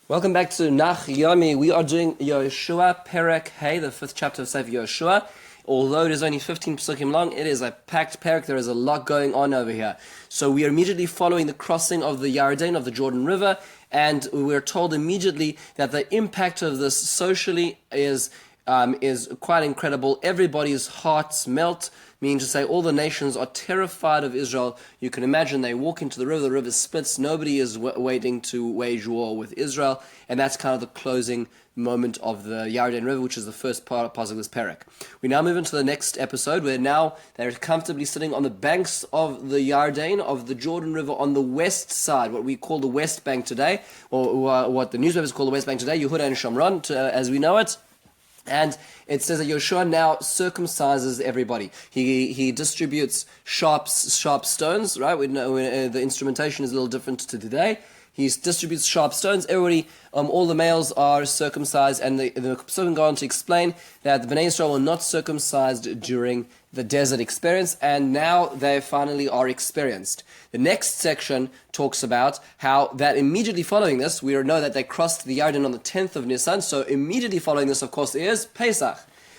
Welcome back to Nach Yomi. We are doing Yoshua Perek Hey, the fifth chapter of Sefer Yoshua. Although it is only 15 psukim long, it is a packed Perek. There is a lot going on over here. So we are immediately following the crossing of the Yarden, of the Jordan River, and we're told immediately that the impact of this socially is quite incredible. Everybody's hearts melt, meaning to say all the nations are terrified of Israel. You can imagine they walk into the river splits, nobody is waiting to wage war with Israel, and that's kind of the closing moment of the Yarden River, which is the first part of this Perek. We now move into the next episode, where now they're comfortably sitting on the banks of the Yarden, of the Jordan River, on the west side, what we call the West Bank today, or what the newspapers call the West Bank today, Yehuda and Shomron, as we know it. And it says that Yoshua now circumcises everybody. He distributes sharp stones, right? We know the instrumentation is a little different to today. He distributes sharp stones. Everybody, all the males are circumcised, and the Psukim go on to explain that the Bnei Israel were not circumcised during the desert experience, and now they finally are experienced. The next section talks about how that immediately following this, we know that they crossed the Yarden on the 10th of Nisan, so immediately following this, of course, is Pesach.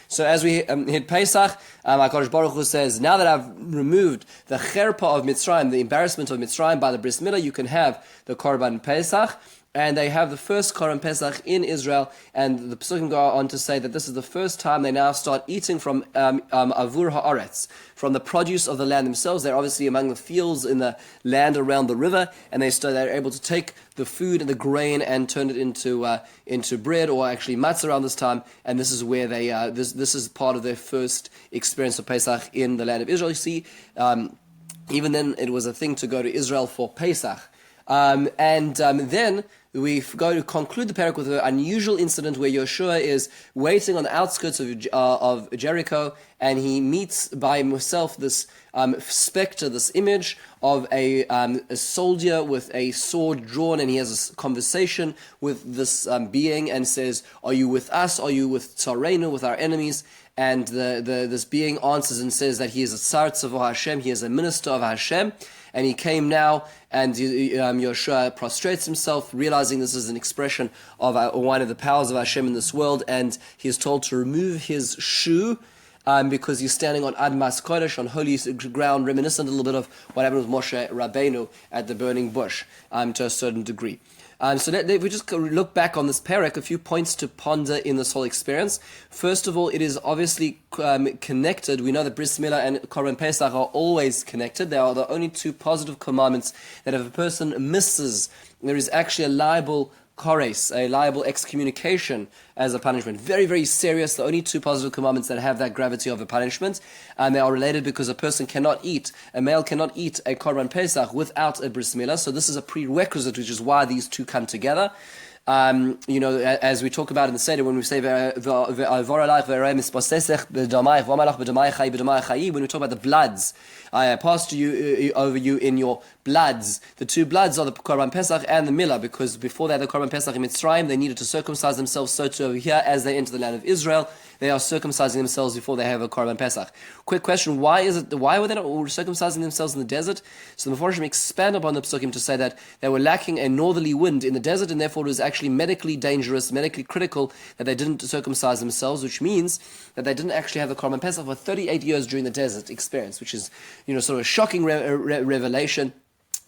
So as we hit Pesach, HaKadosh Baruch Hu says, now that I've removed the cherpa of Mitzrayim, the embarrassment of Mitzrayim by the Bris Milah, you can have the Korban Pesach. And they have the first Korban Pesach in Israel, and the Pesukim go on to say that this is the first time they now start eating from Avur Haaretz, from the produce of the land themselves. They're obviously among the fields in the land around the river, and they're able to take the food and the grain and turn it into bread, or actually matzah around this time. And this is where they this is part of their first experience of Pesach in the land of Israel. You see, even then it was a thing to go to Israel for Pesach. Then we go to conclude the Perek with an unusual incident where Yoshua is waiting on the outskirts of Jericho, and he meets by himself this specter, this image of a soldier with a sword drawn, and he has a conversation with this being and says, "Are you with us? Are you with Tzarenu, with our enemies?" And this being answers and says that he is a Tzar Tzavor Hashem, he is a minister of Hashem. And he came now, and Yoshua prostrates himself, realizing this is an expression of one of the powers of Hashem in this world, and he is told to remove his shoe, because he's standing on Admas Kodesh, on holy ground, reminiscent a little bit of what happened with Moshe Rabbeinu at the burning bush, to a certain degree. So if we just look back on this Perek, a few points to ponder in this whole experience. First of all, it is obviously connected. We know that Bris Milah and Korban Pesach are always connected. They are the only two positive commandments that if a person misses, there is actually a liable kores, a liable excommunication as a punishment. Very, very serious. The only two positive commandments that have that gravity of a punishment. And they are related because a male cannot eat a Korban Pesach without a Bris Milah. So this is a prerequisite, which is why these two come together. As we talk about in the Seder, when we say when we talk about the bloods, I passed over you in your bloods. The two bloods are the Korban Pesach and the Mila, because before they had the Korban Pesach in Mitzrayim, they needed to circumcise themselves. So too over here, as they enter the land of Israel, they are circumcising themselves before they have a Korban Pesach. Quick question, why were they not circumcising themselves in the desert? So the Meforshim expand upon the Pesukim to say that they were lacking a northerly wind in the desert, and therefore it was actually medically dangerous, medically critical that they didn't circumcise themselves, which means that they didn't actually have the Korban Pesach for 38 years during the desert experience, which is, sort of a shocking revelation.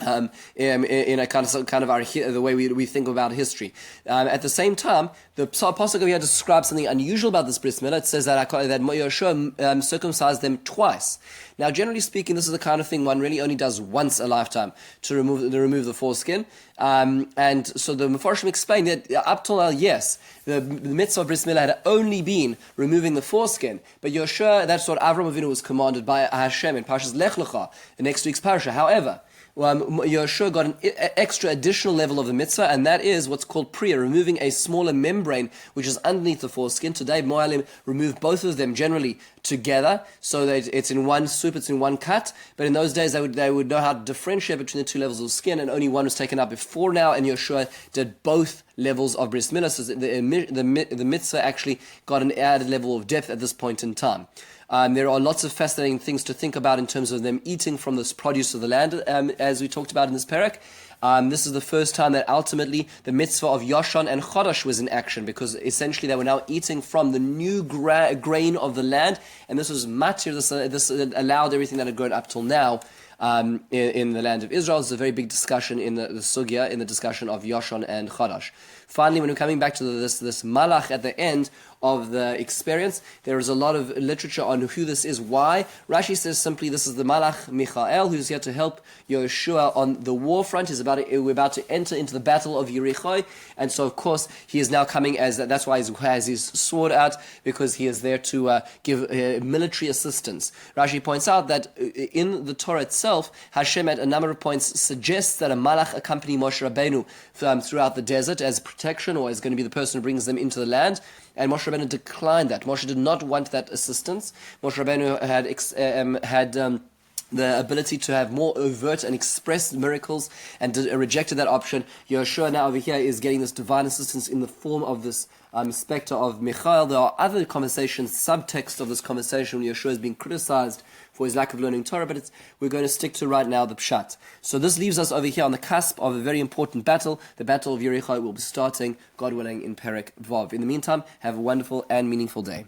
In a kind of the way we think about history. At the same time, the Pasuk over here describes something unusual about this Bris Milah. It says that Yoshua circumcised them twice. Now, generally speaking, this is the kind of thing one really only does once a lifetime, to remove the foreskin. And so the Meforshim explained that up till now, yes, the mitzvah of Bris Milah had only been removing the foreskin. But Yoshua, that's what Avram Avinu was commanded by Hashem in Parshas Lech Lecha, the next week's parasha. However, Yoshua got an extra additional level of the mitzvah, and that is what's called priya, removing a smaller membrane which is underneath the foreskin. Today, Moalim remove both of them generally together, so that it's in one swoop, it's in one cut. But in those days, they would know how to differentiate between the two levels of skin, and only one was taken out before now, and Yoshua did both levels of Bris Milah, so the mitzvah actually got an added level of depth at this point in time. There are lots of fascinating things to think about in terms of them eating from this produce of the land, as we talked about in this Perek. This is the first time that ultimately the mitzvah of Yashon and Chodesh was in action, because essentially they were now eating from the new grain of the land, and this was matir. This allowed everything that had grown up till now in the land of Israel. It's a very big discussion in the sugya, in the discussion of Yashon and Chodesh. Finally, when we're coming back to this malach at the end of the experience, there is a lot of literature on who this is. Why? Rashi says simply this is the malach Michael, who's here to help Yeshua on the war front. We're about to enter into the battle of Yericho, and so of course he is now coming as that's why he has his sword out, because he is there to give military assistance. Rashi points out that in the Torah itself, Hashem at a number of points suggests that a malach accompany Moshe Rabbeinu throughout the desert as protection, or is going to be the person who brings them into the land. And Moshe Rabbeinu declined that. Moshe did not want that assistance. Moshe Rabbeinu had the ability to have more overt and expressed miracles, and rejected that option. Yeshua now over here is getting this divine assistance in the form of this specter of Michael. There are other conversations, subtext of this conversation, when Yeshua is being criticized for his lack of learning Torah, but we're going to stick to right now the Pshat. So this leaves us over here on the cusp of a very important battle. The Battle of Yericho will be starting, God willing, in Perek Vav. In the meantime, have a wonderful and meaningful day.